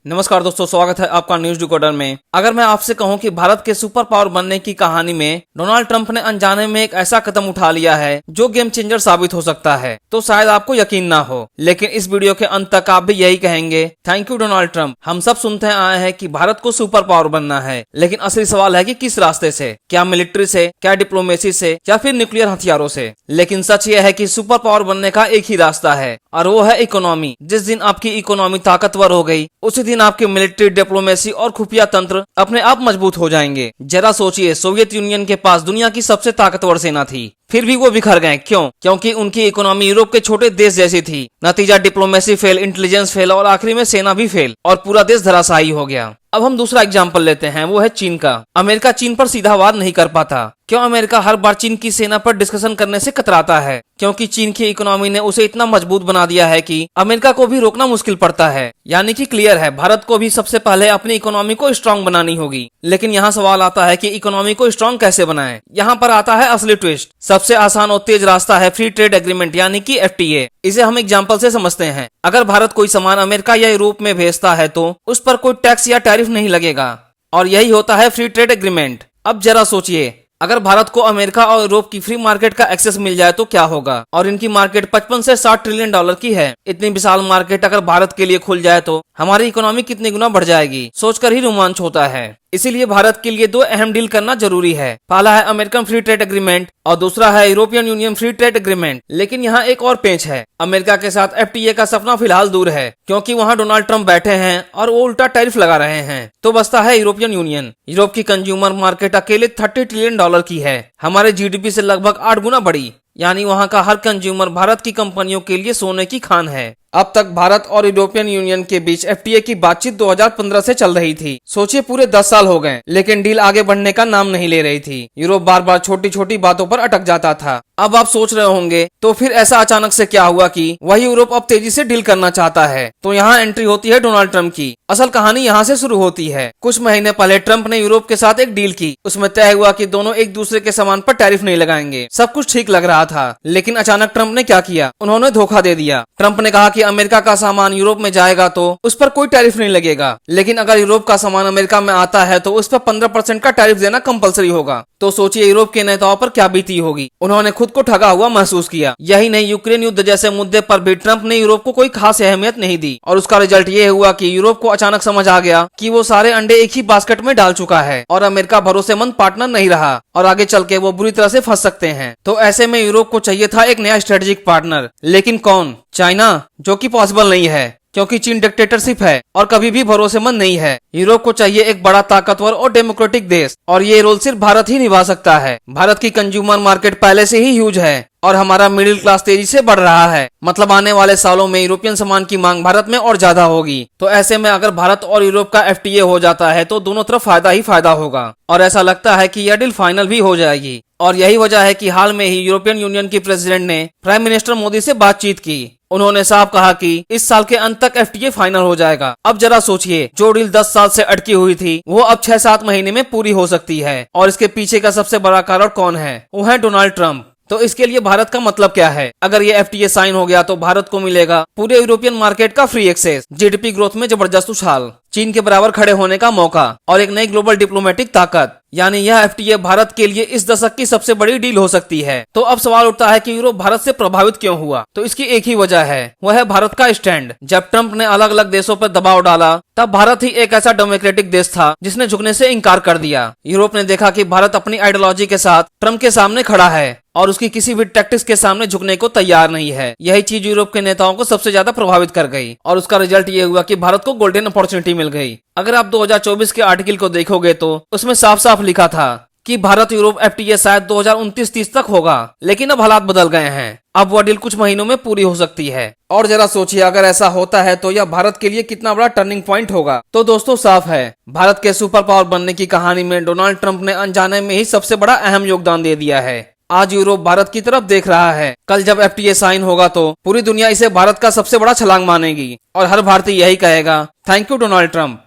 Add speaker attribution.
Speaker 1: नमस्कार दोस्तों, स्वागत है आपका न्यूज डिकोडर में। अगर मैं आपसे कहूं कि भारत के सुपर पावर बनने की कहानी में डोनाल्ड ट्रंप ने अनजाने में एक ऐसा कदम उठा लिया है जो गेम चेंजर साबित हो सकता है, तो शायद आपको यकीन ना हो, लेकिन इस वीडियो के अंत तक आप भी यही कहेंगे, थैंक यू डोनाल्ड ट्रंप। हम सब सुनते आए हैं कि भारत को सुपर पावर बनना है, लेकिन असली सवाल है कि किस रास्ते से, क्या मिलिट्री से, क्या डिप्लोमेसी से, या फिर न्यूक्लियर हथियारों से। लेकिन सच यह है कि सुपर पावर बनने का एक ही रास्ता है, और वो है इकोनॉमी। जिस दिन आपकी इकोनॉमी ताकतवर हो गई, उसी दिन आपकी मिलिट्री, डिप्लोमेसी और खुफिया तंत्र अपने आप मजबूत हो जाएंगे। जरा सोचिए, सोवियत यूनियन के पास दुनिया की सबसे ताकतवर सेना थी, फिर भी वो बिखर गए। क्यों? क्योंकि उनकी इकोनॉमी यूरोप के छोटे देश जैसी थी। नतीजा, डिप्लोमेसी फेल, इंटेलिजेंस फेल और आखिरी में सेना भी फेल, और पूरा देश धराशायी हो गया। अब हम दूसरा एग्जाम्पल लेते हैं, वो है चीन का। अमेरिका चीन पर सीधा वार नहीं कर पाता। क्यों? अमेरिका हर बार चीन की सेना पर डिस्कशन करने से कतराता है, क्योंकि चीन की इकोनॉमी ने उसे इतना मजबूत बना दिया है कि अमेरिका को भी रोकना मुश्किल पड़ता है। यानी कि क्लियर है, भारत को भी सबसे पहले अपनी इकोनॉमी को स्ट्रांग बनानी होगी। लेकिन यहाँ सवाल आता है कि इकोनॉमी को स्ट्रांग कैसे बनाएं? यहाँ पर आता है असली ट्विस्ट। सबसे आसान और तेज रास्ता है फ्री ट्रेड एग्रीमेंट, यानी कि FTA। इसे हम एग्जाम्पल से समझते हैं। अगर भारत कोई सामान अमेरिका या यूरोप में भेजता है तो उस पर कोई टैक्स या टैरिफ नहीं लगेगा, और यही होता है फ्री ट्रेड एग्रीमेंट। अब जरा सोचिए, अगर भारत को अमेरिका और यूरोप की फ्री मार्केट का एक्सेस मिल जाए तो क्या होगा? और इनकी मार्केट 55 से 60 ट्रिलियन डॉलर की है। इतनी विशाल मार्केट अगर भारत के लिए खुल जाए तो हमारी इकोनॉमी कितनी गुना बढ़ जाएगी, सोचकर ही रोमांच होता है। इसीलिए भारत के लिए दो अहम डील करना जरूरी है। पहला है अमेरिकन फ्री ट्रेड एग्रीमेंट और दूसरा है European union free trade agreement. लेकिन यहाँ एक और पेंच है, अमेरिका के साथ FTA का सपना फिलहाल दूर है, क्योंकि वहाँ डोनाल्ड ट्रंप बैठे हैं और वो उल्टा टैरिफ लगा रहे हैं। तो बचता है यूरोपियन यूनियन। यूरोप की कंज्यूमर मार्केट अकेले 30 ट्रिलियन डॉलर की है, हमारे GDP से लगभग 8 गुना बड़ी। यानी वहाँ का हर कंज्यूमर भारत की कंपनियों के लिए सोने की खान है। अब तक भारत और यूरोपियन यूनियन के बीच FTA की बातचीत 2015 से चल रही थी। सोचिए, पूरे 10 साल हो गए, लेकिन डील आगे बढ़ने का नाम नहीं ले रही थी। यूरोप बार बार छोटी छोटी बातों पर अटक जाता था। अब आप सोच रहे होंगे, तो फिर ऐसा अचानक से क्या हुआ कि वही यूरोप अब तेजी से डील करना चाहता है? तो यहाँ एंट्री होती है डोनाल्ड ट्रंप की। असल कहानी यहाँ से शुरू होती है। कुछ महीने पहले ट्रंप ने यूरोप के साथ एक डील की। उसमें तय हुआ कि दोनों एक दूसरे के सामान पर टैरिफ नहीं लगाएंगे। सब कुछ ठीक लग रहा था, लेकिन अचानक ट्रंप ने क्या किया? उन्होंने धोखा दे दिया। ट्रंप ने कहा कि अमेरिका का सामान यूरोप में जाएगा तो उस पर कोई टैरिफ नहीं लगेगा, लेकिन अगर यूरोप का सामान अमेरिका में आता है तो उस पर 15% का टैरिफ देना कंपलसरी होगा। तो सोचिए यूरोप के नेताओं पर क्या बीती होगी। उन्होंने खुद को ठगा हुआ महसूस किया। यही नहीं, यूक्रेन युद्ध जैसे मुद्दे पर भी ट्रंप ने यूरोप को कोई खास अहमियत नहीं दी, और उसका रिजल्ट ये हुआ कि यूरोप को अचानक समझ आ गया कि वो सारे अंडे एक ही बास्केट में डाल चुका है, और अमेरिका भरोसेमंद पार्टनर नहीं रहा, और आगे चल के वो बुरी तरह से फंस सकते हैं। तो ऐसे में यूरोप को चाहिए था एक नया स्ट्रेटेजिक पार्टनर। लेकिन कौन? चाइना, जो कि पॉसिबल नहीं है, क्योंकि चीन डिक्टेटरशिप है और कभी भी भरोसेमंद नहीं है। यूरोप को चाहिए एक बड़ा, ताकतवर और डेमोक्रेटिक देश, और ये रोल सिर्फ भारत ही निभा सकता है। भारत की कंज्यूमर मार्केट पहले से ही ह्यूज है, और हमारा मिडिल क्लास तेजी से बढ़ रहा है। मतलब आने वाले सालों में यूरोपियन सामान की मांग भारत में और ज्यादा होगी। तो ऐसे में अगर भारत और यूरोप का FTA हो जाता है तो दोनों तरफ फायदा ही फायदा होगा, और ऐसा लगता है कि यह डील फाइनल भी हो जाएगी। और यही वजह है कि हाल में ही यूरोपियन यूनियन की प्रेसिडेंट ने प्राइम मिनिस्टर मोदी से बातचीत की। उन्होंने साफ कहा कि इस साल के अंत तक FTA फाइनल हो जाएगा। अब जरा सोचिए, जो डील 10 साल से अटकी हुई थी वो अब 6-7 महीने में पूरी हो सकती है। और इसके पीछे का सबसे बड़ा कारण कौन है? वो है डोनाल्ड ट्रंप। तो इसके लिए भारत का मतलब क्या है? अगर ये FTA साइन हो गया तो भारत को मिलेगा पूरे यूरोपियन मार्केट का फ्री एक्सेस, GDP ग्रोथ में जबरदस्त उछाल, चीन के बराबर खड़े होने का मौका, और एक नई ग्लोबल डिप्लोमेटिक ताकत। यानी यह FTA भारत के लिए इस दशक की सबसे बड़ी डील हो सकती है। तो अब सवाल उठता है कि यूरोप भारत से प्रभावित क्यों हुआ? तो इसकी एक ही वजह है, वह है भारत का स्टैंड। जब ट्रंप ने अलग अलग देशों पर दबाव डाला, तब भारत ही एक ऐसा डेमोक्रेटिक देश था जिसने झुकने से इनकार कर दिया। यूरोप ने देखा कि भारत अपनी आइडियोलॉजी के साथ ट्रंप के सामने खड़ा है और उसकी किसी भी टैक्टिक्स के सामने झुकने को तैयार नहीं है। यही चीज यूरोप के नेताओं को सबसे ज्यादा प्रभावित कर गई, और उसका रिजल्ट ये हुआ कि भारत को गोल्डन अपॉर्चुनिटी मिल गई। अगर आप 2024 के आर्टिकल को देखोगे तो उसमें साफ साफ लिखा था कि भारत यूरोप FTA शायद 2029-30 तक होगा, लेकिन अब हालात बदल गए हैं। अब वह डील कुछ महीनों में पूरी हो सकती है। और जरा सोचिए, अगर ऐसा होता है तो यह भारत के लिए कितना बड़ा टर्निंग पॉइंट होगा। तो दोस्तों, साफ है, भारत के सुपर पावर बनने की कहानी में डोनाल्ड ट्रंप ने अनजाने में ही सबसे बड़ा अहम योगदान दे दिया है। आज यूरोप भारत की तरफ देख रहा है। कल जब FTA साइन होगा तो पूरी दुनिया इसे भारत का सबसे बड़ा छलांग मानेगी, और हर भारतीय यही कहेगा, थैंक यू डोनाल्ड ट्रंप।